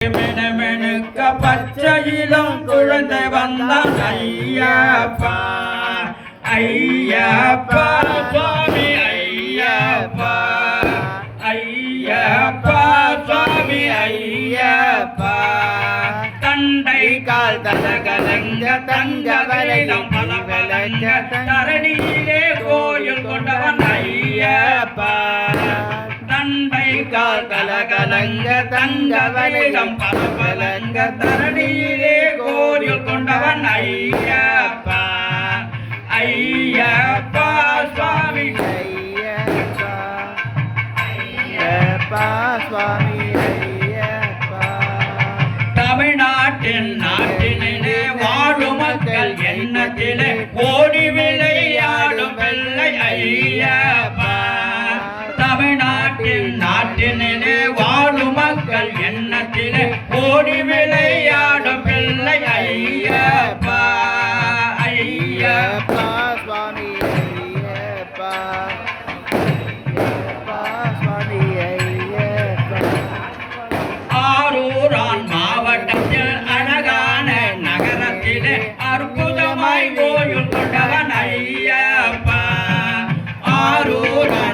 மினுமினுக்க பச்சையிலும் குழந்தை வந்தான் ஐயப்பா ஐயப்பா சுவாமி ஐயப்பா ஐயப்பா சுவாமி ஐயப்பா தண்டை கால் தலகலங்க தங்க வரையிடம் பலபலங்க தரணியிலே கோயில் கொண்டவன் ஐயப்பா தண்டை கால் கலகலங்க தங்க வரையிடம் பலபலங்க தரணியிலே கோயில் கொண்டவன் ஐயப்பா ஐயப்பா சுவாமி ஐயப்பா ஐயப்பா சுவாமி ஐயப்பா தமிழ்நாட்டின் நாட்டினிலே வாழும் மக்கள் எண்ணத்திலே ஓடி விளையாடும் வெள்ளை ஐயப்பா தமிழ்நாட்டின் நாட்டினிலே வாழும் மக்கள் எண்ணத்திலே ஓடி விளையாடும் வெள்ளை ஐயப்பா ஐயப்பா சுவாமி ஐயப்பா ஐயப்பா சுவாமி ஐயப்பா ஆரூரான் மாவட்டத்தில் அழகான நகரத்திலே அற்புதமாய் கோயில் கொண்டவன் ஐயப்பா ஆரூரான்